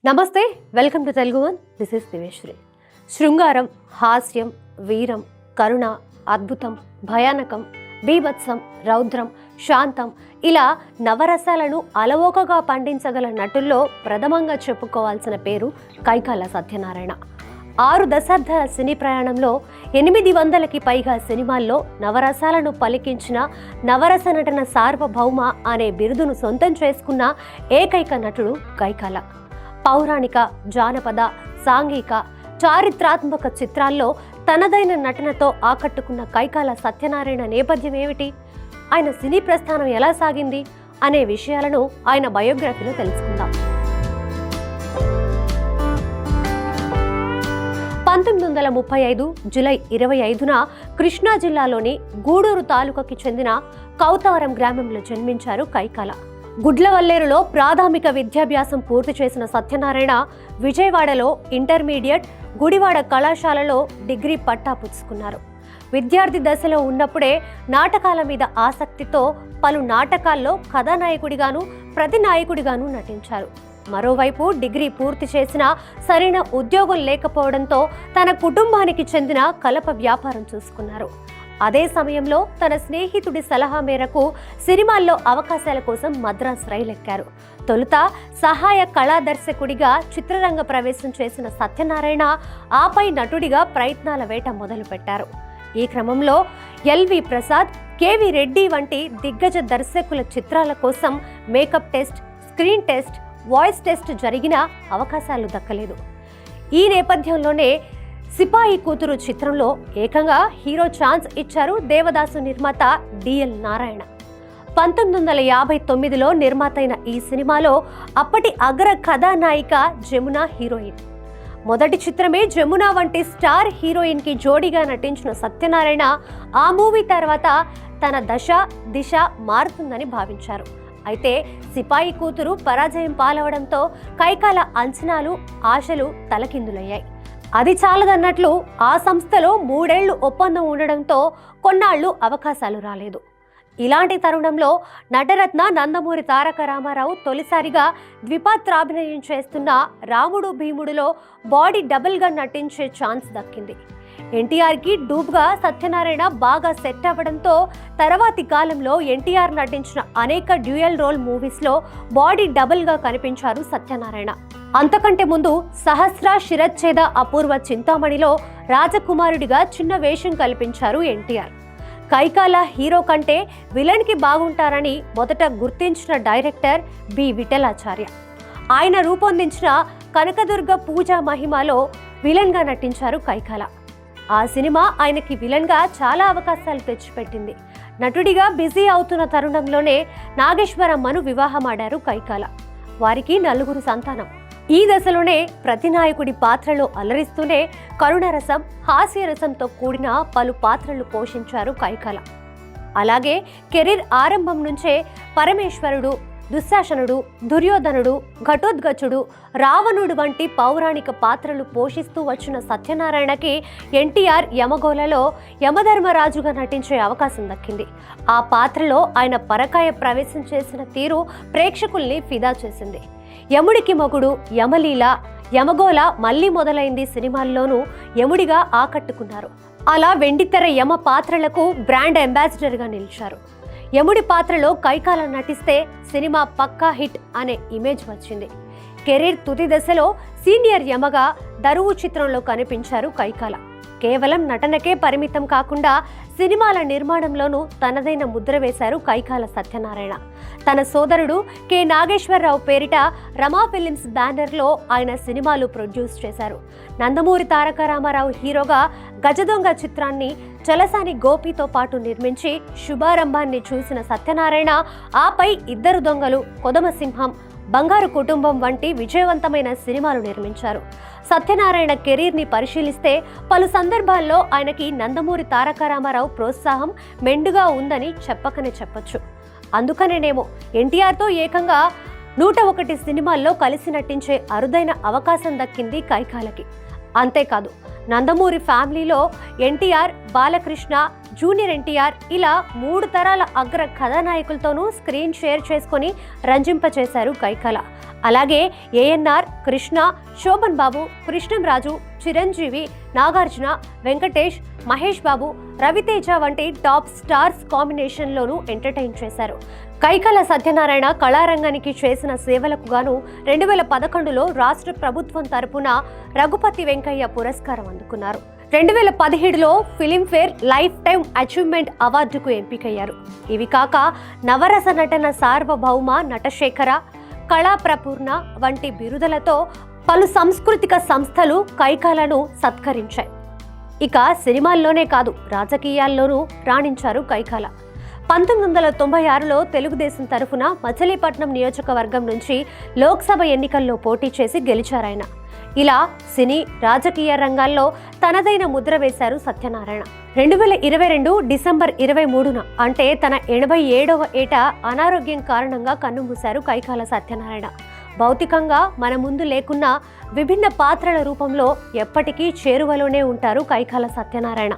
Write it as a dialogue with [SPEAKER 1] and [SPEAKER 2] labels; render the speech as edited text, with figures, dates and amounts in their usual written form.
[SPEAKER 1] నమస్తే, welcome to Telugu one. This is Diveshwari. శృంగారం, హాస్యం, వీరం, కరుణ, అద్భుతం, భయానకం, బీభత్సం, రౌద్రం, శాంతం ఇలా నవరసాలను అలవోకగా పండించగల నటుల్లో ప్రథమంగా చెప్పుకోవాల్సిన పేరు కైకాల సత్యనారాయణ. 6 దశాబ్దాల సినీ ప్రయాణంలో 800కి పైగా సినిమాల్లో నవరసాలను పలికించిన నవరస నటన సార్వభౌమ అనే బిరుదును సొంతం చేసుకున్న ఏకైక నటుడు కైకాల. పౌరాణిక, జానపద, సాంఘిక, చారిత్రాత్మక చిత్రాల్లో తనదైన నటనతో ఆకట్టుకున్న కైకాల సత్యనారాయణ నేపథ్యం ఏమిటి, ఆయన సినీ ప్రస్థానం ఎలా సాగింది అనే విషయాలను ఆయన బయోగ్రఫీలో తెలుసుకుందాం. 1935 జూలై 25న కృష్ణా జిల్లాలోని గూడూరు తాలూకాకి చెందిన కౌతావరం గ్రామంలో జన్మించారు కైకాల. గుడ్లవల్లేరులో ప్రాథమిక విద్యాభ్యాసం పూర్తి చేసిన సత్యనారాయణ విజయవాడలో ఇంటర్మీడియట్, గుడివాడ కళాశాలలో డిగ్రీ పట్టా పుచ్చుకున్నారు. విద్యార్థి దశలో ఉన్నప్పుడే నాటకాల మీద ఆసక్తితో పలు నాటకాల్లో కథానాయకుడిగాను, ప్రతినాయకుడిగాను నటించారు. మరోవైపు డిగ్రీ పూర్తి చేసినా సరైన ఉద్యోగం లేకపోవడంతో తన కుటుంబానికి చెందిన కలప వ్యాపారం చూసుకున్నారు. అదే సమయంలో తన స్నేహితుడి సలహా మేరకు సినిమాల్లో అవకాశాల కోసం మద్రాస్ రైలెక్కారు. తొలుత సహాయ కళా దర్శకుడిగా చిత్రరంగ ప్రవేశం చేసిన సత్యనారాయణ ఆపై నటుడిగా ప్రయత్నాల వేట మొదలుపెట్టారు. ఈ క్రమంలో ఎల్వి ప్రసాద్, కెవి రెడ్డి వంటి దిగ్గజ దర్శకుల చిత్రాల కోసం makeup test, screen test, voice test జరిగిన అవకాశాలు దక్కలేదు. ఈ నేపథ్యంలోనే సిపాయి కూతురు చిత్రంలో ఏకంగా హీరో ఛాన్స్ ఇచ్చారు దేవదాసు నిర్మాత డిఎల్ నారాయణ. 1959లో నిర్మాత అయిన ఈ సినిమాలో అప్పటి అగ్ర కథానాయిక జమున హీరోయిన్. మొదటి చిత్రమే జమున వంటి స్టార్ హీరోయిన్ కి జోడీగా నటించిన సత్యనారాయణ ఆ మూవీ తర్వాత తన దశ దిశ మారుతుందని భావించారు. అయితే సిపాయి కూతురు పరాజయం పాలవడంతో కైకాల అంచనాలు, ఆశలు తలకిందులయ్యాయి. అది చాలదన్నట్లు ఆ సంస్థలో 3 ఏళ్లు ఒప్పందం ఉండడంతో కొన్నాళ్లు అవకాశాలు రాలేదు. ఇలాంటి తరుణంలో నటరత్న నందమూరి తారక రామారావు తొలిసారిగా ద్విపాత్రాభినయం చేస్తున్న రాముడు భీముడులో బాడీ డబుల్గా నటించే ఛాన్స్ దక్కింది. ఎన్టీఆర్కి డూబ్గా సత్యనారాయణ బాగా సెట్ అవ్వడంతో తర్వాతి కాలంలో ఎన్టీఆర్ నటించిన అనేక డ్యూయల్ రోల్ మూవీస్లో బాడీ డబుల్గా కనిపించారు సత్యనారాయణ. అంతకంటే ముందు సహస్ర శిరచ్ఛేద అపూర్వ చింతామణిలో రాజకుమారుడిగా చిన్న వేషం కల్పించారు ఎన్టీఆర్. కైకాల హీరో కంటే విలన్కి బాగుంటారని మొదట గుర్తించిన డైరెక్టర్ బి విఠలాచార్య. ఆయన రూపొందించిన కనకదుర్గ పూజ మహిమలో విలన్గా నటించారు కైకాల. ఆ సినిమా ఆయనకి విలన్గా చాలా అవకాశాలు తెచ్చిపెట్టింది. నటుడిగా బిజీ అవుతున్న తరుణంలోనే నాగేశ్వరమ్మను వివాహమాడారు కైకాల. వారికి 4 సంతానం. ఈ దశలోనే ప్రతినాయకుడి పాత్రలో అలరిస్తూనే కరుణరసం, హాస్యరసంతో కూడిన పలు పాత్రలు పోషించారు కైకాల. అలాగే కెరీర్ ఆరంభం నుంచే పరమేశ్వరుడు, దుశ్శాసనుడు, దుర్యోధనుడు, ఘటోద్గచుడు, రావణుడు వంటి పౌరాణిక పాత్రలు పోషిస్తూ వచ్చిన సత్యనారాయణకి ఎన్టీఆర్ యమగోళలో యమధర్మరాజుగా నటించే అవకాశం దక్కింది. ఆ పాత్రలో ఆయన పరకాయ ప్రవేశం చేసిన తీరు ప్రేక్షకుల్ని ఫిదా చేసింది. యముడికి మొగుడు, యమలీల, యమగోళ, మళ్ళీ మొదలైంది సినిమాల్లోనూ యముడిగా ఆకట్టుకున్నారు. అలా వెండితెర యమ పాత్రలకు బ్రాండ్ అంబాసిడర్గా నిలిచారు. యముడి పాత్రలో కైకాల నటిస్తే సినిమా పక్కా హిట్ అనే ఇమేజ్ వచ్చింది. కెరీర్ తుది దశలో సీనియర్ యమగా దరువు చిత్రంలో కనిపించారు కైకాల. కేవలం నటనకే పరిమితం కాకుండా సినిమాల నిర్మాణంలోనూ తనదైన ముద్ర వేశారు కైకాల సత్యనారాయణ. తన సోదరుడు కె నాగేశ్వరరావు పేరిట రమా ఫిలిమ్స్ బ్యానర్లో ఆయన సినిమాలు ప్రొడ్యూస్ చేశారు. నందమూరి తారక రామారావు హీరోగా గజదొంగ చిత్రాన్ని చలసాని గోపితో పాటు నిర్మించి శుభారంభాన్ని చూసిన సత్యనారాయణ ఆపై 2 దొంగలు, కొదమసింహం, బంగారు కుటుంబం వంటి విజయవంతమైన సినిమాలు నిర్మించారు. సత్యనారాయణ కెరీర్ని పరిశీలిస్తే పలు సందర్భాల్లో ఆయనకి నందమూరి తారక రామారావు ప్రోత్సాహం మెండుగా ఉందని చెప్పకనే చెప్పొచ్చు. అందుకనేనేమో ఎన్టీఆర్తో ఏకంగా 101 సినిమాల్లో కలిసి నటించే అరుదైన అవకాశం దక్కింది కైకాలకి. అంతేకాదు నందమూరి ఫ్యామిలీలో ఎన్టీఆర్, బాలకృష్ణ, జూనియర్ ఎన్టీఆర్ ఇలా 3 తరాల అగ్ర కథానాయకులతోనూ స్క్రీన్ షేర్ చేసుకొని రంజింపచేశారు కైకాల. అలాగే ఏఎన్ఆర్, కృష్ణ, శోభన్ బాబు, కృష్ణంరాజు, చిరంజీవి, నాగార్జున, వెంకటేష్, మహేష్ బాబు, రవితేజ వంటి టాప్ స్టార్స్ కాంబినేషన్లోనూ ఎంటర్టైన్ చేశారు. కైకాల సత్యనారాయణ కళారంగానికి చేసిన సేవలకు గాను 2011లో రాష్ట్ర ప్రభుత్వం తరపున రఘుపతి వెంకయ్య పురస్కారం అందుకున్నారు. 2017లో ఫిలింఫేర్ లైఫ్ టైమ్ అచీవ్మెంట్ అవార్డుకు ఎంపికయ్యారు. ఇవి కాక నవరస నటన సార్వభౌమ నటశేఖర, కళాప్రపూర్ణ వంటి బిరుదులతో పలు సాంస్కృతిక సంస్థలు కైకాలను సత్కరించాయి. ఇక సినిమాల్లోనే కాదు, రాజకీయాల్లోనూ రాణించారు కైకాల. 1996లో తెలుగుదేశం తరఫున మచిలీపట్నం నియోజకవర్గం నుంచి లోక్సభ ఎన్నికల్లో పోటీ చేసి గెలిచారాయన. ఇలా సినీ, రాజకీయ రంగాల్లో తనదైన ముద్ర వేశారు సత్యనారాయణ. 2022 డిసెంబర్ 23న అంటే తన 87వ ఏట అనారోగ్యం కారణంగా కన్నుమూశారు కైకాల సత్యనారాయణ. భౌతికంగా మన ముందు లేకున్నా విభిన్న పాత్రల రూపంలో ఎప్పటికీ చేరువలోనే ఉంటారు కైకాల సత్యనారాయణ.